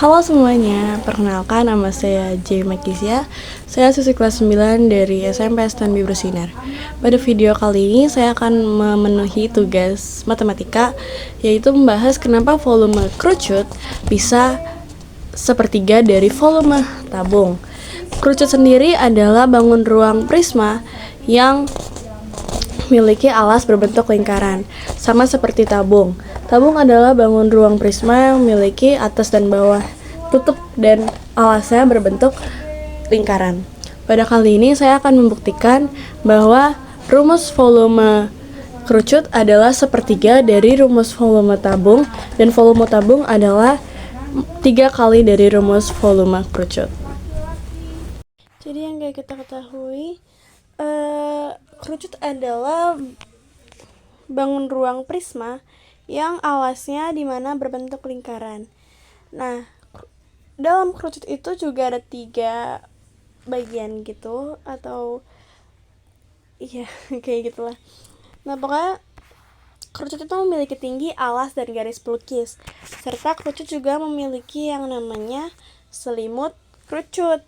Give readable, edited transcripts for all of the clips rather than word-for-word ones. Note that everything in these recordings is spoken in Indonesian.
Halo semuanya, perkenalkan nama saya J. Makisya. Saya siswi kelas 9 dari SMP Stanbi Bersinar. Pada video kali ini saya akan memenuhi tugas matematika, yaitu membahas kenapa volume kerucut bisa sepertiga dari volume tabung. Kerucut sendiri adalah bangun ruang prisma yang memiliki alas berbentuk lingkaran, sama seperti tabung. Tabung adalah bangun ruang prisma yang memiliki atas dan bawah tutup dan alasnya berbentuk lingkaran. Pada kali ini saya akan membuktikan bahwa rumus volume kerucut adalah sepertiga dari rumus volume tabung, dan volume tabung adalah 3 kali dari rumus volume kerucut. Jadi yang kayak kita ketahui, kerucut adalah bangun ruang prisma yang alasnya dimana berbentuk lingkaran. Nah, dalam kerucut itu juga ada 3 bagian gitu, atau iya kayak gitulah. Nah, pokoknya kerucut itu memiliki tinggi, alas, dan garis pelukis, serta kerucut juga memiliki yang namanya selimut kerucut.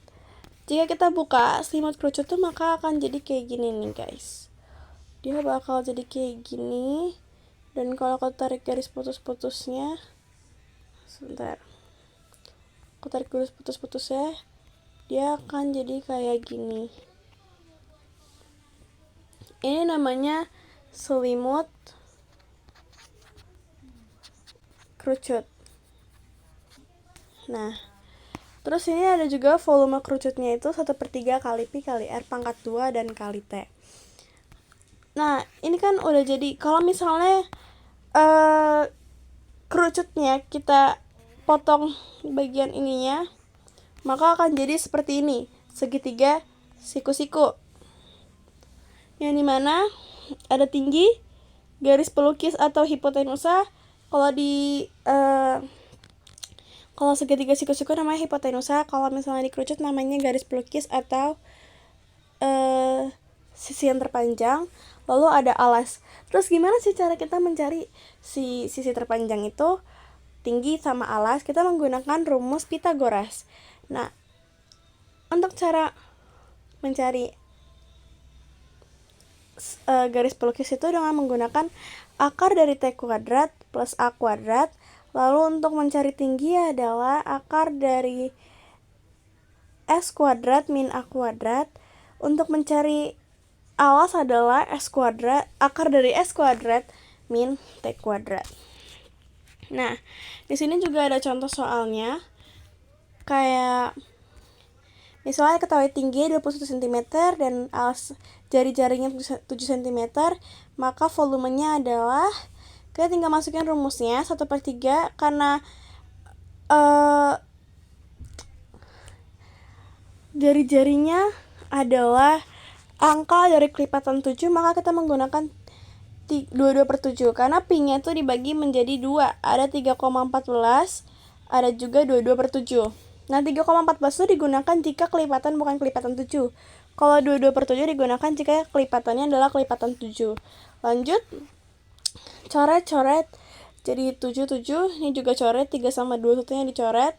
Jika kita buka selimut kerucut tuh, maka akan jadi kayak gini nih guys. Dia bakal jadi kayak gini, dan kalau aku tarik garis putus-putusnya, sebentar, aku tarik garis putus-putusnya, dia akan jadi kayak gini. Ini namanya selimut kerucut. Nah, terus ini ada juga volume kerucutnya itu 1/3 kali Pi kali R pangkat 2 dan kali T. Nah, ini kan udah jadi. Kalau misalnya kerucutnya kita potong bagian ininya, maka akan jadi seperti ini, segitiga siku-siku, yang dimana ada tinggi, garis pelukis atau hipotenusa. Kalau segitiga siku-siku namanya hipotenusa, kalau misalnya dikerucut namanya garis pelukis atau sisi yang terpanjang. Lalu ada alas. Terus gimana sih cara kita mencari si sisi terpanjang itu, tinggi sama alas? Kita menggunakan rumus Pitagoras. Nah, untuk cara mencari garis pelukis itu dengan menggunakan akar dari T kuadrat plus A kuadrat. Lalu untuk mencari tinggi adalah akar dari S kuadrat min A kuadrat. Untuk mencari alas adalah S kuadrat, akar dari S kuadrat min T kuadrat. Nah, di sini juga ada contoh soalnya. Kayak misalnya ketahui tinggi 21 cm dan alas jari-jarinya 7 cm, maka volumenya adalah, kita tinggal masukin rumusnya 1/3, karena jari-jarinya adalah angka dari kelipatan 7, maka kita menggunakan 22/7, karena pi-nya itu dibagi menjadi 2, ada 3,14, ada juga 22/7. Nah, 3,14 itu digunakan jika kelipatan bukan kelipatan 7. Kalau 22/7 digunakan jika kelipatannya adalah kelipatan 7. Lanjut, coret-coret jadi 7. Ini juga coret, 3 sama 2 satunya dicoret,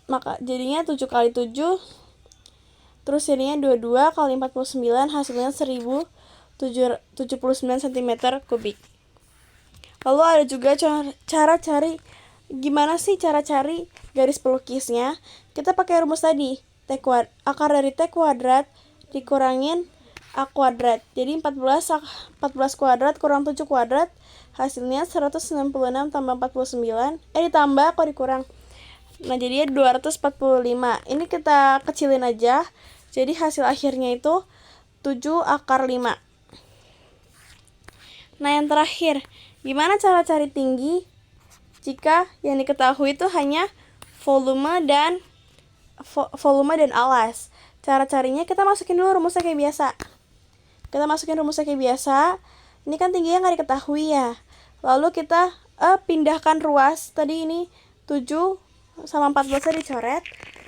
maka jadinya 7 kali 7, terus jadinya 22 kali 49, hasilnya 1079 cm kubik. Lalu ada juga cara cari, gimana sih cara cari garis pelukisnya? Kita pakai rumus tadi, akar dari T kuadrat dikurangin A kuadrat. Jadi 14 kuadrat kurang 7 kuadrat, hasilnya 196 tambah 49, ditambah kok dikurang. Nah, jadinya 245. Ini kita kecilin aja. Jadi hasil akhirnya itu 7 akar 5. Nah, yang terakhir, gimana cara cari tinggi jika yang diketahui itu hanya volume dan alas? Cara carinya, kita masukin dulu rumusnya kayak biasa. Ini kan tingginya nggak diketahui ya. Lalu kita pindahkan ruas. Tadi ini 7 sama 14 dicoret.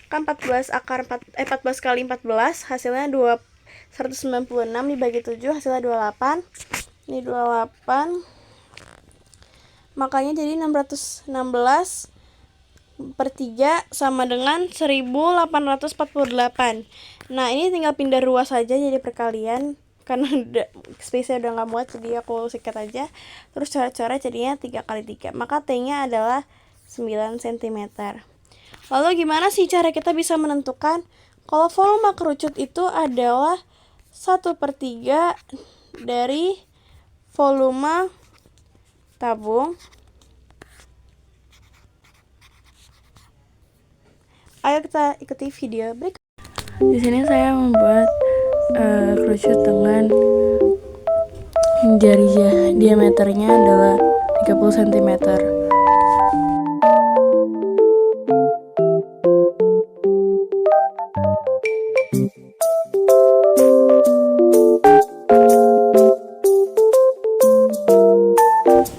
Kan 14 kali 14 hasilnya 196 dibagi 7 hasilnya 28. Ini 28. Makanya jadi 616 per 3 sama dengan 1848. Nah, ini tinggal pindah ruas saja jadi perkalian. Karena space-nya udah nggak muat, jadi aku sikat aja. Terus cara-cara jadinya 3 kali 3. Maka T-nya adalah 9 cm. Lalu gimana sih cara kita bisa menentukan kalau volume kerucut itu adalah 1/3 dari volume tabung? Ayo kita ikuti video berikut. Di sini saya membuat kerucut dengan jari diameternya adalah 30 cm.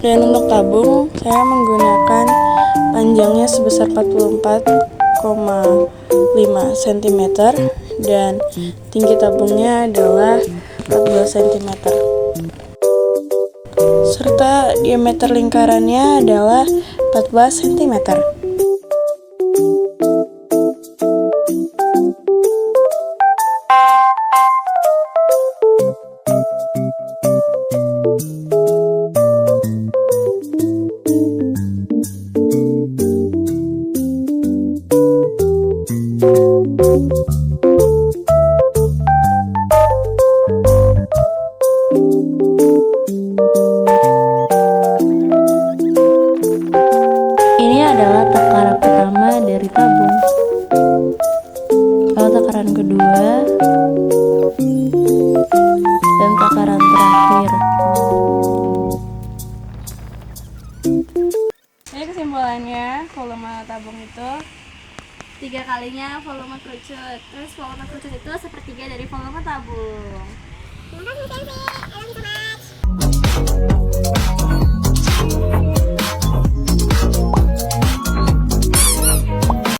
Dan untuk tabung, saya menggunakan panjangnya sebesar 44,5 cm dan tinggi tabungnya adalah 14 cm. Serta diameter lingkarannya adalah 14 cm. Ini adalah takaran pertama dari tabung. Lalu takaran kedua dan takaran terakhir. Jadi kesimpulannya, volume tabung itu 3 kalinya volume kerucut. Terus volume kerucut itu 1/3 dari volume tabung. Terima kasih, Sensei.